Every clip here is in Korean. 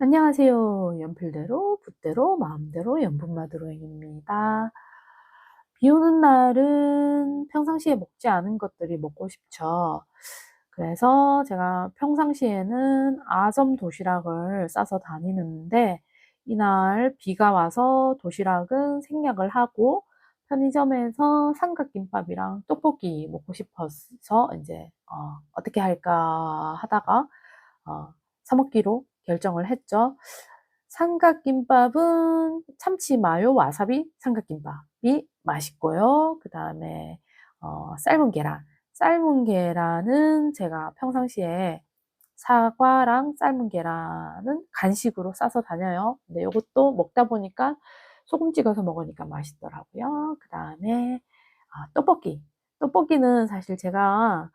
안녕하세요. 연필대로, 붓대로, 마음대로 연분마드로잉입니다. 비 오는 날은 평상시에 먹지 않은 것들이 먹고 싶죠. 그래서 제가 평상시에는 아점 도시락을 싸서 다니는데 이날 비가 와서 도시락은 생략을 하고 편의점에서 삼각김밥이랑 떡볶이 먹고 싶어서 이제 어떻게 할까 하다가 사 먹기로 결정을 했죠. 삼각김밥은 참치 마요 와사비 삼각김밥이 맛있고요. 그 다음에 삶은 계란. 삶은 계란은 제가 평상시에 사과랑 삶은 계란은 간식으로 싸서 다녀요. 근데 이것도 먹다 보니까 소금 찍어서 먹으니까 맛있더라고요. 그 다음에 떡볶이. 떡볶이는 사실 제가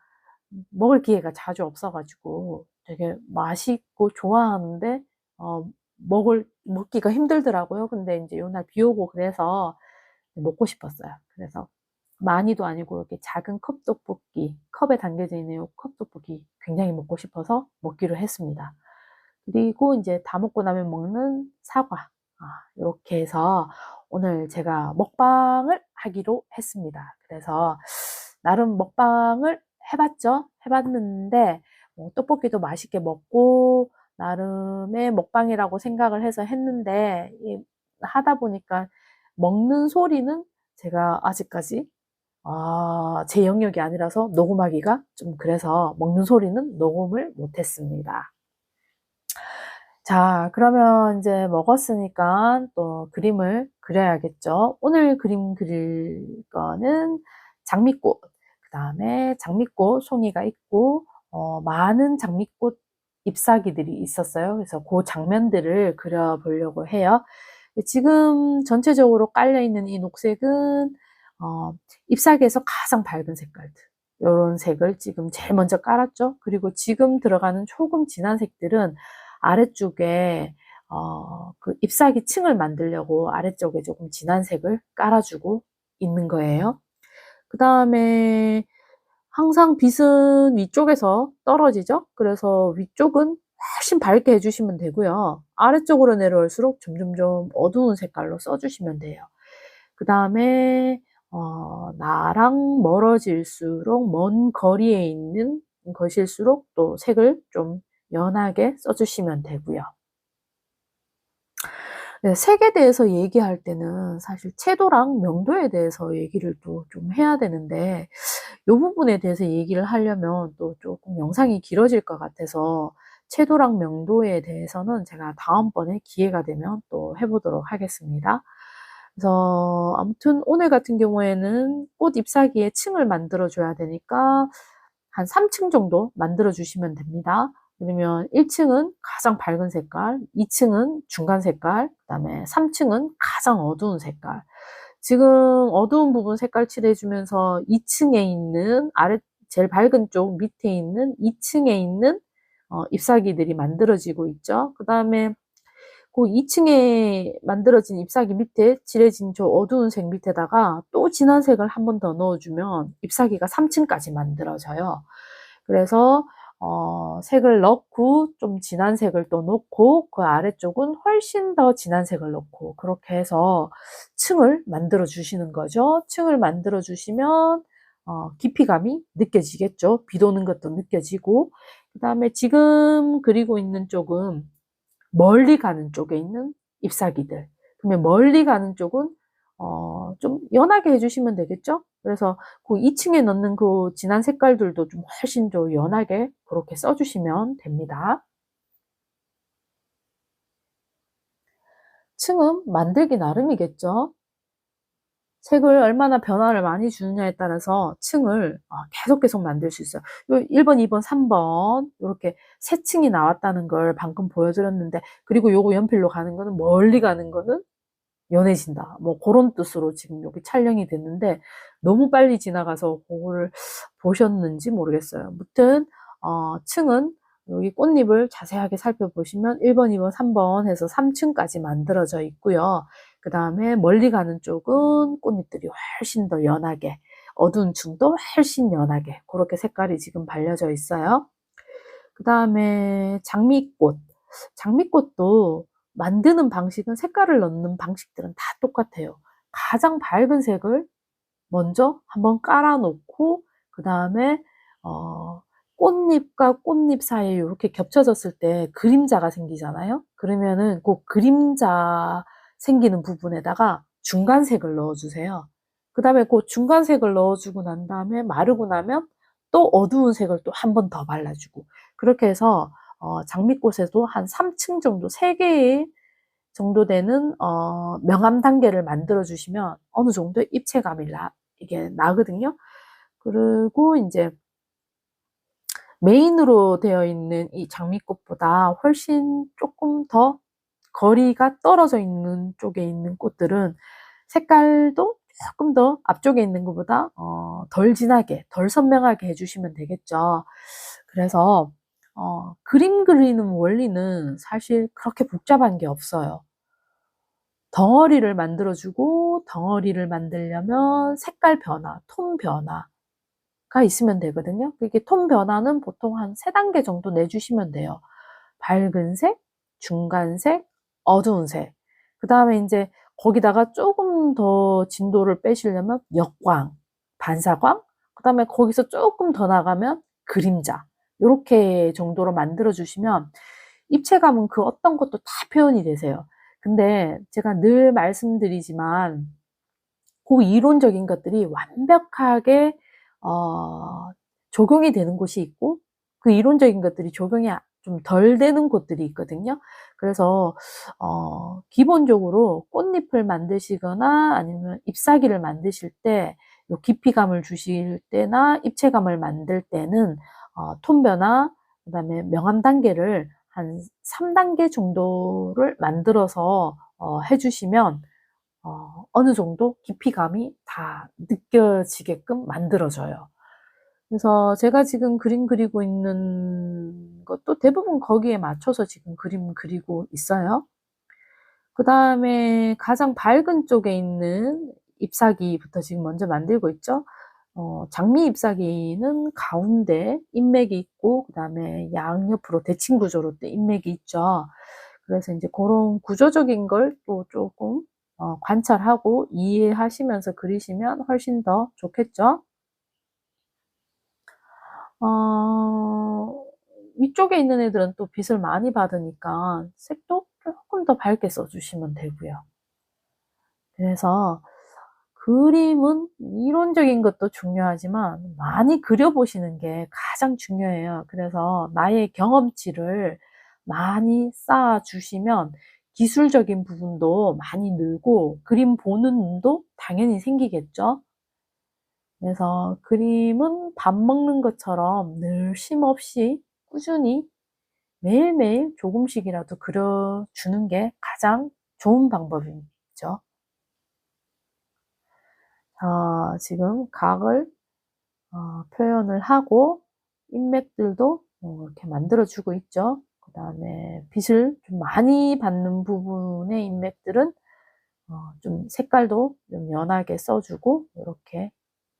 먹을 기회가 자주 없어가지고 되게 맛있고 좋아하는데 먹기가 힘들더라고요. 근데 이제 요날 비 오고 그래서 먹고 싶었어요. 그래서 많이도 아니고 이렇게 작은 컵 떡볶이, 컵에 담겨져 있는 요 컵 떡볶이 굉장히 먹고 싶어서 먹기로 했습니다. 그리고 이제 다 먹고 나면 먹는 사과. 이렇게 해서 오늘 제가 먹방을 하기로 했습니다. 그래서 나름 먹방을 해봤죠. 해봤는데 떡볶이도 맛있게 먹고 나름의 먹방이라고 생각을 해서 했는데 하다 보니까 먹는 소리는 제가 아직까지 제 영역이 아니라서 녹음하기가 좀 그래서 먹는 소리는 녹음을 못했습니다. 자, 그러면 이제 먹었으니까 또 그림을 그려야겠죠. 오늘 그림 그릴 거는 장미꽃, 그 다음에 장미꽃 송이가 있고, 많은 장미꽃 잎사귀들이 있었어요. 그래서 그 장면들을 그려보려고 해요. 지금 전체적으로 깔려있는 이 녹색은, 잎사귀에서 가장 밝은 색깔들. 이런 색을 지금 제일 먼저 깔았죠. 그리고 지금 들어가는 조금 진한 색들은 아래쪽에 그 잎사귀 층을 만들려고 아래쪽에 조금 진한 색을 깔아주고 있는 거예요. 그 다음에 항상 빛은 위쪽에서 떨어지죠. 그래서 위쪽은 훨씬 밝게 해주시면 되고요. 아래쪽으로 내려올수록 점점점 어두운 색깔로 써주시면 돼요. 그 다음에 나랑 멀어질수록 먼 거리에 있는 것일수록 또 색을 좀 연하게 써주시면 되고요. 네, 색에 대해서 얘기할 때는 사실 채도랑 명도에 대해서 얘기를 또 좀 해야 되는데 이 부분에 대해서 얘기를 하려면 또 조금 영상이 길어질 것 같아서 채도랑 명도에 대해서는 제가 다음번에 기회가 되면 또 해보도록 하겠습니다. 그래서 아무튼 오늘 같은 경우에는 꽃 잎사귀에 층을 만들어 줘야 되니까 한 3층 정도 만들어 주시면 됩니다. 그러면 1층은 가장 밝은 색깔, 2층은 중간 색깔, 그 다음에 3층은 가장 어두운 색깔. 지금 어두운 부분 색깔 칠해주면서 2층에 있는 제일 밝은 쪽 밑에 있는 2층에 있는 잎사귀들이 만들어지고 있죠. 그 다음에 그 2층에 만들어진 잎사귀 밑에 칠해진 저 어두운 색 밑에다가 또 진한 색을 한 번 더 넣어주면 잎사귀가 3층까지 만들어져요. 그래서 색을 넣고 좀 진한 색을 또 넣고 그 아래쪽은 훨씬 더 진한 색을 넣고 그렇게 해서 층을 만들어 주시는 거죠. 층을 만들어 주시면 깊이감이 느껴지겠죠. 비 오는 것도 느껴지고 그 다음에 지금 그리고 있는 쪽은 멀리 가는 쪽에 있는 잎사귀들. 그러면 멀리 가는 쪽은 좀 연하게 해주시면 되겠죠? 그래서 그 2층에 넣는 그 진한 색깔들도 좀 훨씬 더 연하게 그렇게 써주시면 됩니다. 층은 만들기 나름이겠죠? 색을 얼마나 변화를 많이 주느냐에 따라서 층을 계속 만들 수 있어요. 1번, 2번, 3번 이렇게 세 층이 나왔다는 걸 방금 보여드렸는데 그리고 요거 연필로 가는 거는 멀리 가는 거는 연해진다. 뭐 그런 뜻으로 지금 여기 촬영이 됐는데 너무 빨리 지나가서 그거를 보셨는지 모르겠어요. 아무튼 층은 여기 꽃잎을 자세하게 살펴보시면 1번, 2번, 3번 해서 3층까지 만들어져 있고요. 그 다음에 멀리 가는 쪽은 꽃잎들이 훨씬 더 연하게 어두운 층도 훨씬 연하게 그렇게 색깔이 지금 발려져 있어요. 그 다음에 장미꽃. 장미꽃도 만드는 방식은, 색깔을 넣는 방식들은 다 똑같아요. 가장 밝은 색을 먼저 한번 깔아 놓고, 그 다음에 꽃잎과 꽃잎 사이에 이렇게 겹쳐졌을 때 그림자가 생기잖아요. 그러면은 그 그림자 생기는 부분에다가 중간색을 넣어주세요. 그 다음에 그 중간색을 넣어주고 난 다음에 마르고 나면 또 어두운 색을 또 한 번 더 발라주고, 그렇게 해서 장미꽃에도 한 3층 정도, 3개의 정도 되는 명암 단계를 만들어 주시면 어느 정도 입체감이 이게 나거든요. 그리고 이제 메인으로 되어 있는 이 장미꽃보다 훨씬 조금 더 거리가 떨어져 있는 쪽에 있는 꽃들은 색깔도 조금 더 앞쪽에 있는 것보다 덜 진하게, 덜 선명하게 해주시면 되겠죠. 그래서 그림 그리는 원리는 사실 그렇게 복잡한 게 없어요. 덩어리를 만들어주고, 덩어리를 만들려면 색깔 변화, 톤 변화가 있으면 되거든요. 이게 톤 변화는 보통 한 3단계 정도 내주시면 돼요. 밝은 색, 중간색, 어두운 색. 그 다음에 이제 거기다가 조금 더 진도를 빼시려면 역광, 반사광, 그 다음에 거기서 조금 더 나가면 그림자. 이렇게 정도로 만들어 주시면 입체감은 그 어떤 것도 다 표현이 되세요. 근데 제가 늘 말씀드리지만 그 이론적인 것들이 완벽하게 적용이 되는 곳이 있고, 그 이론적인 것들이 적용이 좀 덜 되는 곳들이 있거든요. 그래서 기본적으로 꽃잎을 만드시거나 아니면 잎사귀를 만드실 때, 요 깊이감을 주실 때나 입체감을 만들 때는 톤 변화, 그 다음에 명암 단계를 한 3단계 정도를 만들어서 해주시면 어느 정도 깊이감이 다 느껴지게끔 만들어져요. 그래서 제가 지금 그림 그리고 있는 것도 대부분 거기에 맞춰서 지금 그림 그리고 있어요. 그 다음에 가장 밝은 쪽에 있는 잎사귀부터 지금 먼저 만들고 있죠. 장미 잎사귀는 가운데 인맥이 있고, 그 다음에 양옆으로 대칭 구조로 또 인맥이 있죠. 그래서 이제 그런 구조적인 걸 또 조금 관찰하고 이해하시면서 그리시면 훨씬 더 좋겠죠. 위쪽에 있는 애들은 또 빛을 많이 받으니까 색도 조금 더 밝게 써주시면 되고요. 그래서 그림은 이론적인 것도 중요하지만 많이 그려보시는 게 가장 중요해요. 그래서 나의 경험치를 많이 쌓아주시면 기술적인 부분도 많이 늘고 그림 보는 눈도 당연히 생기겠죠. 그래서 그림은 밥 먹는 것처럼 늘 쉼없이 꾸준히 매일매일 조금씩이라도 그려주는 게 가장 좋은 방법이죠. 지금 각을 표현을 하고 인맥들도 이렇게 만들어주고 있죠. 그 다음에 빛을 좀 많이 받는 부분의 인맥들은 좀 색깔도 좀 연하게 써주고 이렇게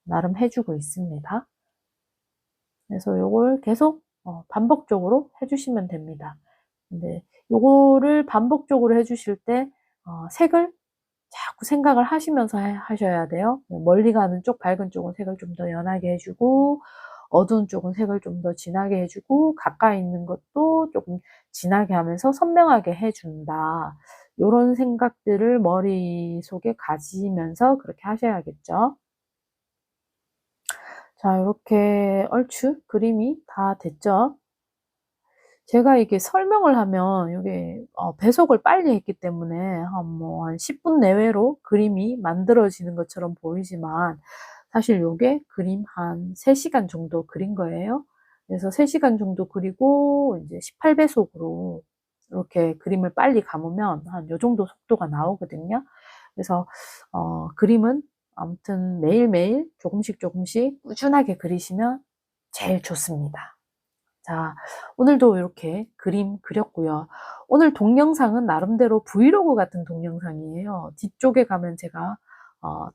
나름 해주고 있습니다. 그래서 요걸 계속 반복적으로 해주시면 됩니다. 근데 요거를 반복적으로 해주실 때 색을 자꾸 생각을 하시면서 하셔야 돼요. 멀리 가는 쪽, 밝은 쪽은 색을 좀 더 연하게 해주고, 어두운 쪽은 색을 좀 더 진하게 해주고, 가까이 있는 것도 조금 진하게 하면서 선명하게 해준다. 요런 생각들을 머릿속에 가지면서 그렇게 하셔야겠죠. 자, 이렇게 얼추 그림이 다 됐죠. 제가 이게 설명을 하면 이게 배속을 빨리 했기 때문에 한 10분 내외로 그림이 만들어지는 것처럼 보이지만 사실 요게 그림 한 3시간 정도 그린 거예요. 그래서 3시간 정도 그리고 이제 18배속으로 이렇게 그림을 빨리 감으면 한 요 정도 속도가 나오거든요. 그래서 그림은 아무튼 매일매일 조금씩 조금씩 꾸준하게 그리시면 제일 좋습니다. 자, 오늘도 이렇게 그림 그렸고요. 오늘 동영상은 나름대로 브이로그 같은 동영상이에요. 뒤쪽에 가면 제가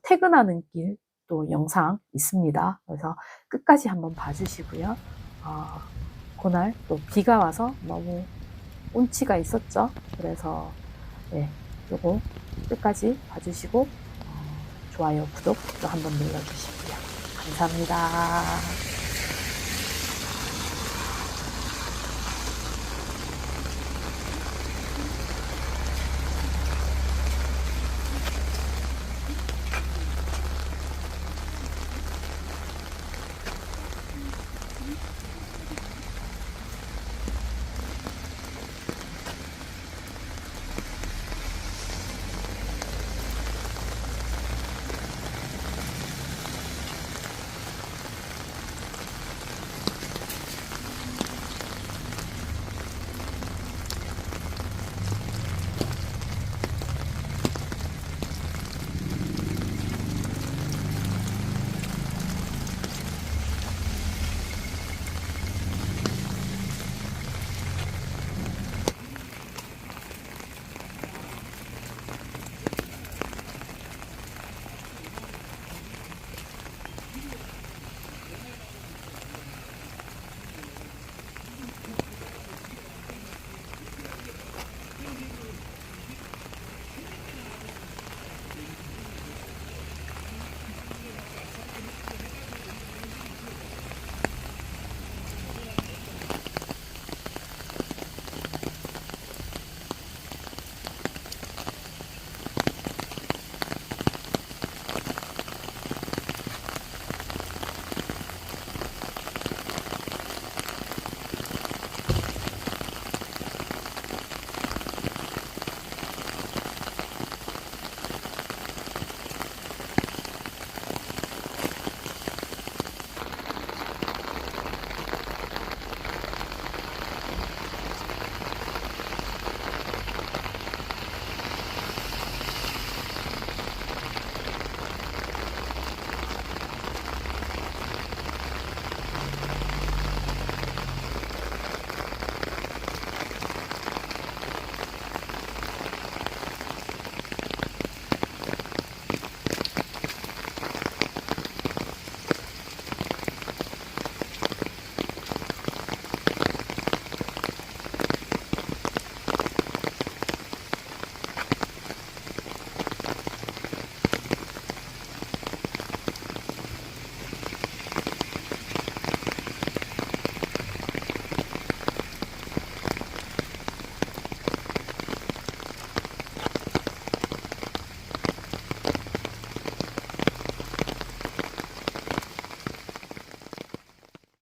퇴근하는 길 또 영상 있습니다. 그래서 끝까지 한번 봐주시고요. 그날 또 비가 와서 너무 운치가 있었죠. 그래서 네, 요거 끝까지 봐주시고 좋아요, 구독 또 한번 눌러주시고요. 감사합니다.